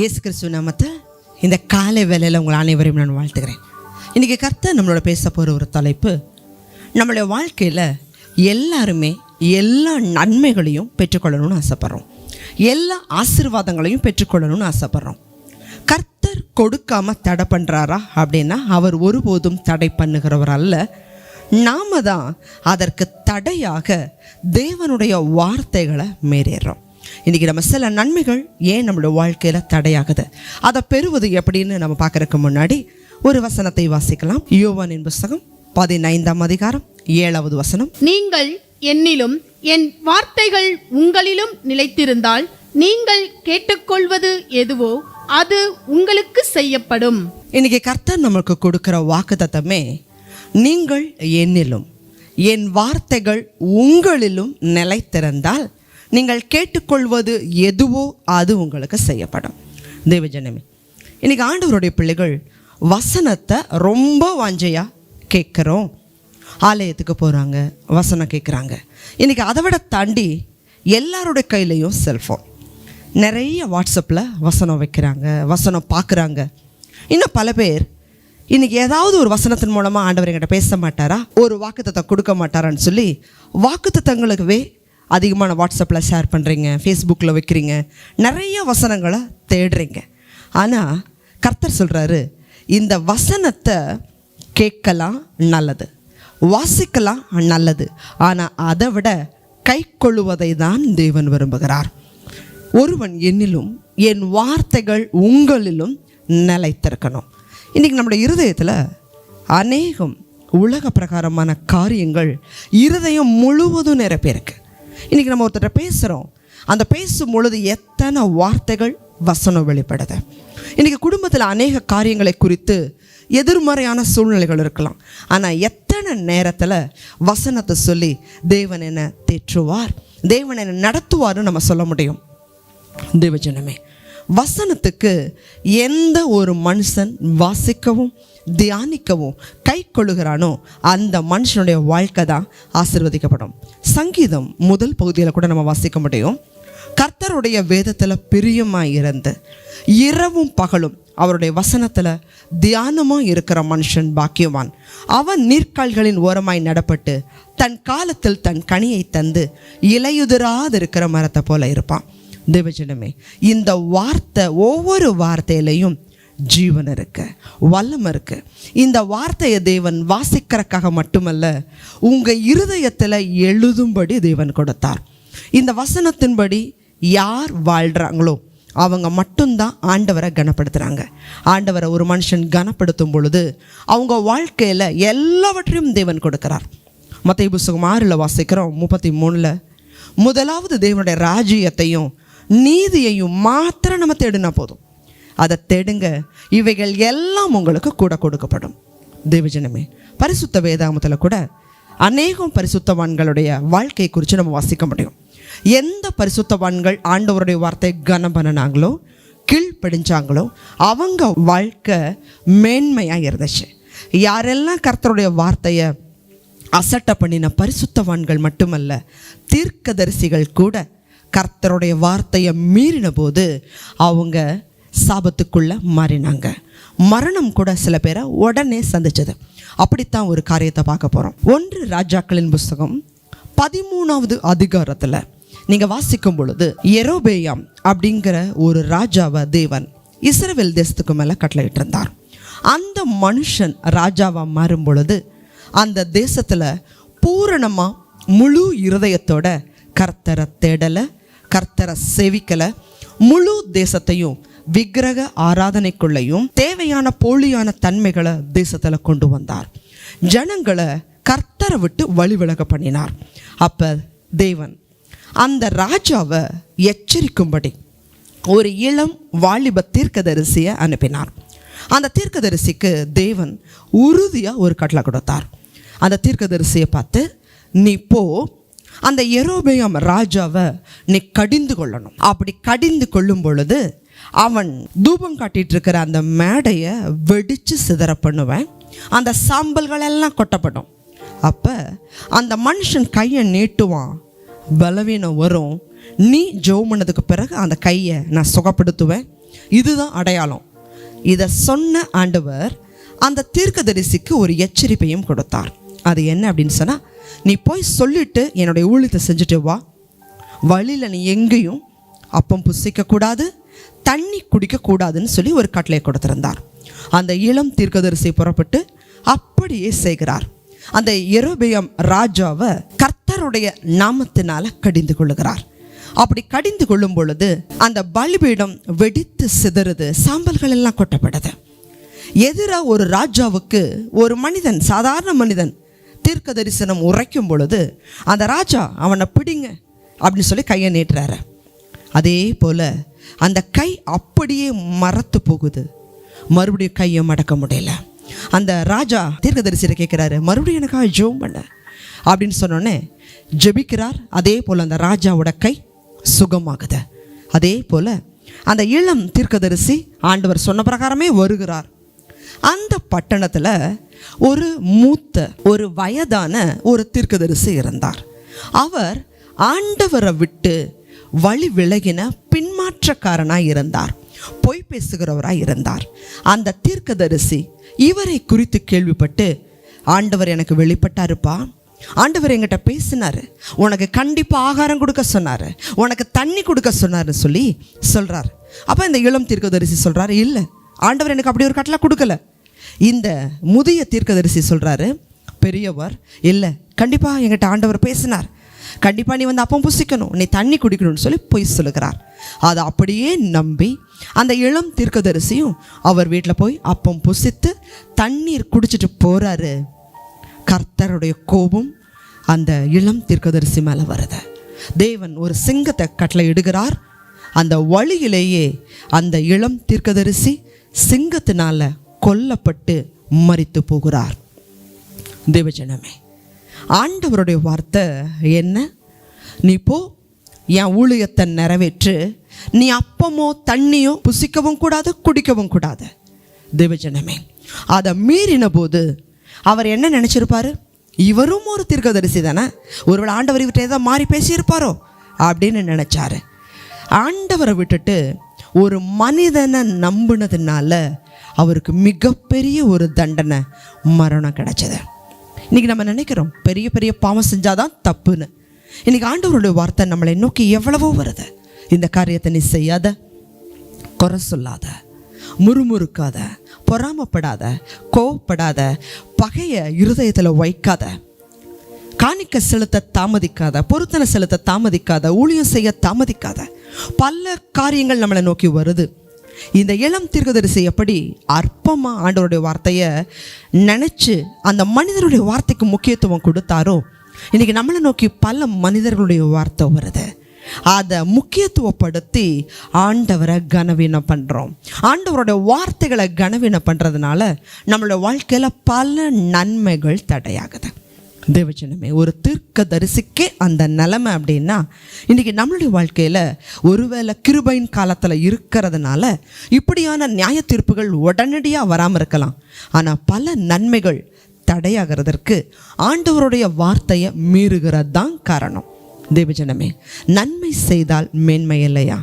இயேசு கிறிஸ்துவ நாமத்தில் இந்த காலை வேளையில் உங்கள் அனைவரையும் நான் வாழ்த்துக்கிறேன். இன்றைக்கி கர்த்தர் நம்மளோட பேச போகிற ஒரு தலைப்பு, நம்மளுடைய வாழ்க்கையில் எல்லாருமே எல்லா நன்மைகளையும் பெற்றுக்கொள்ளணும்னு ஆசைப்பட்றோம், எல்லா ஆசீர்வாதங்களையும் பெற்றுக்கொள்ளணும்னு ஆசைப்பட்றோம். கர்த்தர் கொடுக்காமல் தடை பண்ணுறாரா அப்படின்னா அவர் ஒருபோதும் தடை பண்ணுகிறவர் அல்ல. நாம தான் அதற்கு தடையாக தேவனுடைய வார்த்தைகளை மீறிடுறோம். இன்றைக்கி நம்ம சில நன்மைகள் ஏன் நம்மளோட வாழ்க்கையில் தடையாகுது, அதை பெறுவது எப்படின்னு நம்ம பார்க்கறதுக்கு முன்னாடி ஒரு வசனத்தை வாசிக்கலாம். யோவானின் புஸ்தகம் 15ஆம் அதிகாரம் 7வது வசனம். நீங்கள் என்னிலும் என் வார்த்தைகள் உங்களிலும் நிலைத்திருந்தால் நீங்கள் கேட்டுக்கொள்வது எதுவோ அது உங்களுக்கு செய்யப்படும். இன்னைக்கு கர்த்தர் நமக்கு கொடுக்கிற வாக்குத்தத்தமே, நீங்கள் என்னிலும் என் வார்த்தைகள் உங்களிலும் நிலைத்திருந்தால் நீங்கள் கேட்டுக்கொள்வது எதுவோ அது உங்களுக்கு செய்யப்படும். தேவஜனமே, இன்னைக்கு ஆண்டவருடைய பிள்ளைகள் வசனத்தை ரொம்ப வாஞ்சையாக கேட்குறோம். ஆலயத்துக்கு போகிறாங்க, வசனம் கேட்குறாங்க. இன்றைக்கி அதை விட தாண்டி எல்லாருடைய கையிலையும் செல்ஃபோன், நிறைய வாட்ஸ்அப்பில் வசனம் வைக்கிறாங்க, வசனம் பார்க்குறாங்க. இன்னும் பல பேர் இன்றைக்கி ஏதாவது ஒரு வசனத்தின் மூலமாக ஆண்டவர் என்கிட்ட பேச மாட்டாரா, ஒரு வாக்குத்தத்தம் கொடுக்க மாட்டாரான்னு சொல்லி வாக்குத்தத்தங்களுக்குவே அதிகமான வாட்ஸ்அப்பில் ஷேர் பண்ணுறீங்க, ஃபேஸ்புக்கில் வைக்கிறீங்க, நிறைய வசனங்களை தேடுறீங்க. ஆனால் கர்த்தர் சொல்கிறாரு, இந்த வசனத்தை கேட்கலாம் நல்லது, வாசிக்கலாம் நல்லது, ஆனால் அதை விட கை கொள்ளுவதை தான் தேவன் விரும்புகிறார். ஒருவன் என்னிலும் என் வார்த்தைகள் உங்களிலும் நிலைத்திருக்கணும். இன்றைக்கி நம்முடைய இருதயத்தில் அநேகம் உலக பிரகாரமான காரியங்கள் இருதயம் முழுவதும் நிரப்பியிருக்கு. இன்றைக்கி நம்ம ஒருத்தர் பேசுகிறோம், அந்த பேசும் பொழுது எத்தனை வார்த்தைகள் வசனம் வெளிப்படுது. இன்றைக்கி குடும்பத்தில் அநேக காரியங்களை குறித்து எதிர்மறையான சூழ்நிலைகள் இருக்கலாம், ஆனால் எத்தனை நேரத்தில் வசனத்தை சொல்லி தேவன் என்னை தேற்றுவார், தேவன் என்னை நடத்துவார்னு நம்ம சொல்ல முடியும். தேவஜனமே, வசனத்துக்கு எந்த ஒரு மனுஷன் வாசிக்கவும் தியானிக்கவும் கை கொள்ளுகிறானோ அந்த மனுஷனுடைய வாழ்க்கை தான் ஆசீர்வதிக்கப்படும். சங்கீதம் முதல் பகுதியில் கூட நம்ம வாசிக்க முடியும். கர்த்தருடைய வேதத்தில் பிரியமாக இருந்து இரவும் பகலும் அவருடைய வசனத்தில் தியானமாக இருக்கிற மனுஷன் பாக்கியவான். அவன் நீர்க்கால்களின் ஓரமாய் நடப்பட்டு தன் காலத்தில் தன் கனியை தந்து இலையுதிராது இருக்கிற மரத்தை போல இருப்பான். தேவஜனமே, இந்த வார்த்தை, ஒவ்வொரு வார்த்தையிலையும் ஜீவன் இருக்கு, வல்லம் இருக்கு. இந்த வார்த்தையை தேவன் வாசிக்கிறதுக்காக மட்டுமல்ல, உங்கள் இருதயத்தில் எழுதும்படி தேவன் கொடுத்தார். இந்த வசனத்தின்படி யார் வாழ்கிறாங்களோ அவங்க மட்டும்தான் ஆண்டவரை கனப்படுத்துகிறாங்க. ஆண்டவரை ஒரு மனுஷன் கனப்படுத்தும் பொழுது அவங்க வாழ்க்கையில் எல்லாவற்றையும் தேவன் கொடுக்கிறார். மத்தேயு புஸ்தகம் 6 வாசிக்கிறோம் 33, முதலாவது தேவனுடைய ராஜ்யத்தையும் நீதியையும் மாத்திரம் நம்ம தேடினா போதும், அதை தேடுங்க, இவைகள் எல்லாம் உங்களுக்கு கூட கொடுக்கப்படும். தேவஜனமே, பரிசுத்த வேதாகமத்தில் கூட அநேகம் பரிசுத்தவான்களுடைய வாழ்க்கையை குறித்து நம்ம வாசிக்க முடியும். எந்த பரிசுத்தவான்கள் ஆண்டவருடைய வார்த்தையை கனம் பண்ணினாங்களோ, கீழ்ப்படிஞ்சாங்களோ, அவங்க வாழ்க்கை மேன்மையாக இருந்துச்சு. யாரெல்லாம் கர்த்தருடைய வார்த்தையை அசட்டை பண்ணின பரிசுத்தவான்கள் மட்டுமல்ல, தீர்க்கதரிசிகள் கூட கர்த்தருடைய வார்த்தையை மீறின போது அவங்க சாபத்துக்குள்ளே மாறினாங்க. மரணம் கூட சில பேரை உடனே சந்திச்சது. அப்படித்தான் ஒரு காரியத்தை பார்க்க போகிறோம். 1 ராஜாக்களின் புஸ்தகம் 13வது அதிகாரத்தில் நீங்கள் வாசிக்கும் பொழுது, யெரொபெயாம் அப்படிங்கிற ஒரு ராஜாவை தேவன் இஸ்ரவேல் தேசத்துக்கு மேலே கட்டளையிட்டு இருந்தார். அந்த மனுஷன் ராஜாவாக மாறும் பொழுது அந்த தேசத்தில் பூரணமாக முழு இருதயத்தோட கர்த்தரை தேடலை, கர்த்தரை செவிக்கலை, முழு தேசத்தையும் விக்கிரக ஆராதனைக்குள்ளையும் தேவையான போலியான தன்மைகளை தேசத்தில் கொண்டு வந்தார். ஜனங்களை கர்த்தரை விட்டு வழி விலக பண்ணினார். அப்போ தேவன் அந்த ராஜாவை எச்சரிக்கும்படி ஒரு இளம் வாலிப தீர்க்கதரிசியை அனுப்பினார். அந்த தீர்க்கதரிசிக்கு தேவன் உறுதியாக ஒரு கட்டளை கொடுத்தார். அந்த தீர்க்கதரிசியை பார்த்து, நீ போ, அந்த யெரொபெயாம் ராஜாவை நீ கடிந்து கொள்ளணும். அப்படி கடிந்து கொள்ளும் பொழுது அவன் தூபம் காட்டிட்டு இருக்கிற அந்த மேடையை வெடித்து சிதற பண்ணுவேன், அந்த சாம்பல்கள் எல்லாம் கொட்டப்படும். அப்போ அந்த மனுஷன் கையை நீட்டுவான், பலவீனம் வரும், நீ ஜெபம் பண்ணதுக்கு பிறகு அந்த கையை நான் சுகப்படுத்துவேன், இதுதான் அடையாளம். இதை சொன்ன ஆண்டவர் அந்த தீர்க்கதரிசிக்கு ஒரு எச்சரிப்பையும் கொடுத்தார். அது என்ன அப்படின்னு சொன்னால், நீ போய் சொல்லிட்டு என்னுடைய ஊழியத்தை செஞ்சுட்டு வா. வழியில் நீ எங்கேயும் அப்பம் புசிக்கக்கூடாது, தண்ணி குடிக்கக்கூடாதுன்னு சொல்லி ஒரு கட்டளை கொடுத்திருந்தார். அந்த இளம் தீர்க்கதரிசி புறப்பட்டு அப்படியே செய்கிறார். அந்த யெரொபெயாம் ராஜாவை கர்த்தருடைய நாமத்தினால கடிந்து கொள்ளுகிறார். அப்படி கடிந்து கொள்ளும் பொழுது அந்த பலிபீடம் வெடித்து சிதறுது, சாம்பல்கள் எல்லாம் கொட்டப்படுது. எதிராக ஒரு ராஜாவுக்கு ஒரு மனிதன், சாதாரண மனிதன் தீர்க்க தரிசனம் உரைக்கும் பொழுது அந்த ராஜா அவனை பிடிங்க அப்படின்னு சொல்லி கையை நீட்டுறாரு. அதே போல் அந்த கை அப்படியே மரத்து போகுது. மறுபடியும் கையை மடக்க முடியல. அந்த ராஜா தீர்க்கதரிசியை கேட்குறாரு, மறுபடியும் எனக்காக ஜெபம் பண்ண அப்படின்னு சொன்னோடனே ஜெபிக்கிறார். அதே போல் அந்த ராஜாவோட கை சுகமாகுது. அதே போல் அந்த இளம் தீர்க்கதரிசி ஆண்டவர் சொன்ன பிரகாரமே வருகிறார். அந்த பட்டணத்தில் ஒரு மூத்த, ஒரு வயதான ஒரு தீர்க்கதரிசி இருந்தார். அவர் ஆண்டவரை விட்டு வழி விலகின பின்மாற்றக்காரனாய் இருந்தார், பொய் பேசுகிறவராய் இருந்தார். அந்த தீர்க்கதரிசி இவரை குறித்து கேள்விப்பட்டு, ஆண்டவர் எனக்கு வெளிப்பட்டாருப்பா, ஆண்டவர் என்கிட்ட பேசினார், உனக்கு கண்டிப்பாக ஆகாரம் கொடுக்க சொன்னார், உனக்கு தண்ணி கொடுக்க சொன்னார் சொல்லி சொல்கிறார். அப்போ இந்த இளம் தீர்க்கதரிசி சொல்கிறார், இல்லை ஆண்டவர் எனக்கு அப்படி ஒரு கட்டளை கொடுக்கல. இந்த முதிய தீர்க்கதரிசி சொல்கிறாரு, பெரியவர், இல்லை கண்டிப்பாக என்கிட்ட ஆண்டவர் பேசினார், கண்டிப்பாக நீ வந்து அப்பம் புசிக்கணும், நீ தண்ணி குடிக்கணும்னு சொல்லி பொய் சொல்லுகிறார். அதை அப்படியே நம்பி அந்த இளம் தீர்க்கதரிசியும் அவர் வீட்டில் போய் அப்பம் புசித்து தண்ணீர் குடிச்சிட்டு போகிறாரு. கர்த்தருடைய கோபம் அந்த இளம் தீர்க்கதரிசி மேலே வருது. தேவன் ஒரு சிங்கத்தை கட்டளை இடுகிறார். அந்த வழியிலேயே அந்த இளம் தீர்க்கதரிசி சிங்கத்தினால கொல்லப்பட்டு மரித்து போகிறார். தேவஜனமே, ஆண்டவருடைய வார்த்தை என்ன? நீ போ, என் ஊழியத்தை நிறைவேற்று, நீ அப்பமோ தண்ணியோ புசிக்கவும் கூடாது, குடிக்கவும் கூடாது. தேவஜனமே, அதை மீறின போது அவர் என்ன நினச்சிருப்பாரு? இவரும் ஒரு தீர்க்கதரிசி தானே, ஒருவேளை ஆண்டவர் இவர்கிட்ட ஏதாவது மாறி பேசியிருப்பாரோ அப்படின்னு நினச்சாரு. ஆண்டவரை விட்டுட்டு ஒரு மனிதனை நம்பினதுனால அவருக்கு மிகப்பெரிய ஒரு தண்டனை, மரணம் கிடைச்சது. இன்றைக்கி நம்ம நினைக்கிறோம் பெரிய பெரிய பாவம் செஞ்சாதான் தப்புன்னு. இன்றைக்கி ஆண்டவருடைய வார்த்தை நம்மளை நோக்கி எவ்வளவோ வருது. இந்த காரியத்தை நீ செய்யாத, குறை சொல்லாத, முறுமுறுக்காத, பொறாமப்படாத, கோவப்படாத, பகைய இருதயத்தில் வைக்காத, காணிக்க செலுத்த தாமதிக்காத, பொருத்தனை செலுத்த தாமதிக்காத, ஊழியம் செய்ய தாமதிக்காத, பல காரியங்கள் நம்மளை நோக்கி வருது. இந்த இளம் தீர்க்கதரிசி எப்படி அற்பமாக ஆண்டவருடைய வார்த்தையை நினச்சி அந்த மனிதருடைய வார்த்தைக்கு முக்கியத்துவம் கொடுத்தாரோ, இன்றைக்கி நம்மளை நோக்கி பல மனிதர்களுடைய வார்த்தை வருது. அதை முக்கியத்துவப்படுத்தி ஆண்டவரை கனவீனம் பண்ணுறோம். ஆண்டவருடைய வார்த்தைகளை கனவீனம் பண்ணுறதுனால நம்மளோட வாழ்க்கையில் பல நன்மைகள் தடையாகுது. தேவஜனமே, ஒரு தீர்க்கதரிசிக்கே அந்த நிலைமை அப்படின்னா, இன்றைக்கி நம்மளுடைய வாழ்க்கையில் ஒருவேளை கிருபையின் காலத்தில் இருக்கிறதுனால இப்படியான நியாய தீர்ப்புகள் உடனடியாக வராமல் இருக்கலாம். ஆனால் பல நன்மைகள் தடையாகிறதற்கு ஆண்டவருடைய வார்த்தையை மீறுகிறது தான் காரணம். தேவஜனமே, நன்மை செய்தால் மேன்மை இல்லையா?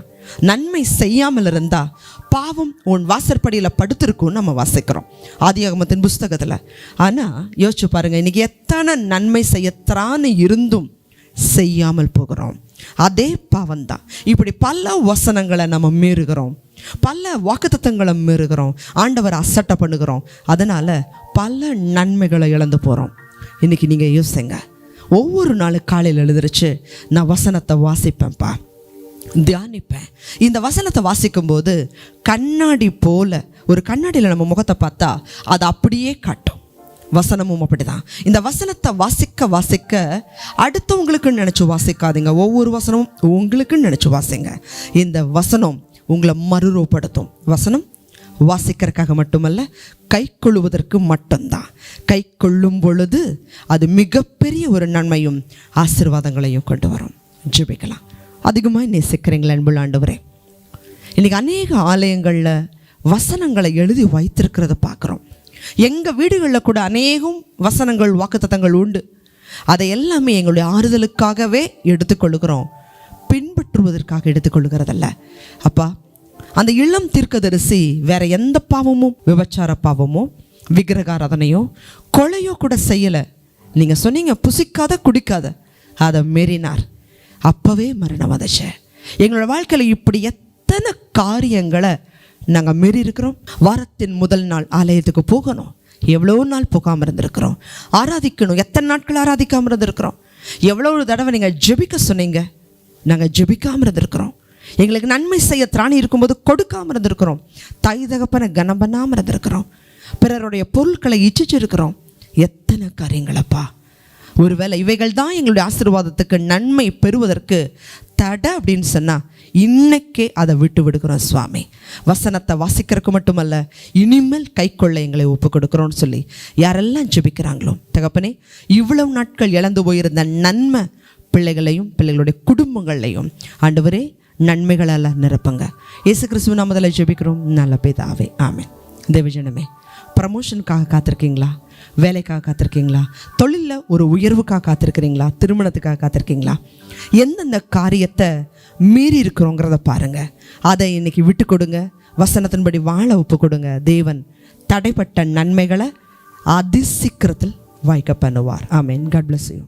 நன்மை செய்யாமல் இருந்தால் பாவம் உன் வாசற்படியில் படுத்திருக்கும்னு நம்ம வாசிக்கிறோம் ஆதியாகமத்தின் புஸ்தகத்தில். ஆனால் யோசிச்சு பாருங்கள், இன்றைக்கி எத்தனை நன்மை செய்யத்தான் இருந்தும் செய்யாமல் போகிறோம். அதே பாவம்தான். இப்படி பல வசனங்களை நம்ம மீறுகிறோம், பல வாக்குத்தத்தங்களை மீறுகிறோம், ஆண்டவரை அசட்டை பண்ணுகிறோம். அதனால் பல நன்மைகளை இழந்து போகிறோம். இன்றைக்கி நீங்கள் யோசிங்க, ஒவ்வொரு நாளும் காலையில் எழுந்திருச்சு நான் வசனத்தை வாசிப்பேன்ப்பா, தியானிப்பேன். இந்த வசனத்தை வாசிக்கும்போது கண்ணாடி போல, ஒரு கண்ணாடியில் நம்ம முகத்தை பார்த்தா அது அப்படியே காட்டும். வசனமும் அப்படிதான். இந்த வசனத்தை வாசிக்க வாசிக்க அடுத்தவங்களுக்குன்னு நினச்சி வாசிக்காதீங்க, ஒவ்வொரு வசனமும் உங்களுக்குன்னு நினச்சி வாசிங்க. இந்த வசனம் உங்களை மறுரூபப்படுத்தும். வசனம் வாசிக்கிறதுக்காக மட்டுமல்ல, கை கொள்ளுவதற்கு மட்டும்தான். கை கொள்ளும் பொழுது அது மிகப்பெரிய ஒரு நன்மையும் ஆசீர்வாதங்களையும் கொண்டு வரும். ஜெபிக்கலாம். அதிகமாக நேசிக்கிறீங்களா அன்புள்ள ஆண்டவரே? இன்றைக்கி அநேக ஆலயங்களில் வசனங்களை எழுதி வைத்திருக்கிறத பார்க்குறோம். எங்கள் வீடுகளில் கூட அநேகம் வசனங்கள், வாக்குத்தத்தங்கள் உண்டு. அதை எல்லாமே எங்களுடைய ஆறுதலுக்காகவே எடுத்துக்கொள்ளுகிறோம், பின்பற்றுவதற்காக எடுத்துக்கொள்ளுகிறதல்ல. அப்பா, அந்த இளம் தீர்க்கதரிசி வேற எந்த பாவமும், விபச்சார பாவமோ, விக்கிரகாராதனையோ, கொலையோ கூட செய்யலை. நீங்கள் சொன்னீங்க புசிக்காத குடிக்காத, அதை மீறினார். அப்போவே மரணம் வந்துச்சு. எங்களோட வாழ்க்கையில் இப்படி எத்தனை காரியங்களை நாங்கள் மீறி இருக்கிறோம். வாரத்தின் முதல் நாள் ஆலயத்துக்கு போகணும், எவ்வளோ நாள் போகாமல் இருந்திருக்கிறோம். ஆராதிக்கணும், எத்தனை நாட்கள் ஆராதிக்காமல் இருந்திருக்கிறோம். எவ்வளோ தடவை நீங்கள் ஜெபிக்க சொன்னீங்க, நாங்கள் ஜெபிக்காமல் இருந்திருக்கிறோம். எங்களுக்கு நன்மை செய்ய திராணி இருக்கும்போது கொடுக்காமல் இருந்திருக்கிறோம். தாய் தகப்பனை கனம் பண்ணாமல் இருந்திருக்கிறோம். பிறருடைய பொருட்களை இச்சிச்சிருக்கிறோம். எத்தனை காரியங்களப்பா. ஒருவேளை இவைகள் தான் எங்களுடைய ஆசீர்வாதத்துக்கு, நன்மை பெறுவதற்கு தடை அப்படின்னு சொன்னால் இன்னைக்கே அதை விட்டு விடுக்கிறோம் சுவாமி. வசனத்தை வாசிக்கிறதுக்கு மட்டுமல்ல, இனிமேல் கைக்கொள்ள எங்களை ஒப்பு கொடுக்குறோன்னு சொல்லி யாரெல்லாம் ஜெபிக்கிறாங்களோ தகப்பனே, இவ்வளவு நாட்கள் இழந்து போயிருந்த நன்மை பிள்ளைகளையும் பிள்ளைகளுடைய குடும்பங்களையும் ஆண்டவரே நன்மைகளால் நிரப்புங்க. இயேசு கிறிஸ்துவ நாமத்தில் ஜெபிக்கிறோம் நல்ல பிதாவே, ஆமென். தேவஜனமே, ப்ரமோஷனுக்காக காத்திருக்கீங்களா? வேலைக்காக காத்திருக்கீங்களா? தொழிலில் ஒரு உயர்வுக்காக காத்திருக்கிறீங்களா? திருமணத்துக்காக காத்திருக்கீங்களா? எந்தெந்த காரியத்தை மீறி இருக்கிறோங்கிறத பாருங்க. அதை இன்னைக்கு விட்டு கொடுங்க. வசனத்தின்படி வாழ ஒப்பு கொடுங்க. தேவன் தடைப்பட்ட நன்மைகளை அதிசீக்கிரத்தில் வாய்க்க பண்ணுவார். ஆமென். God bless you.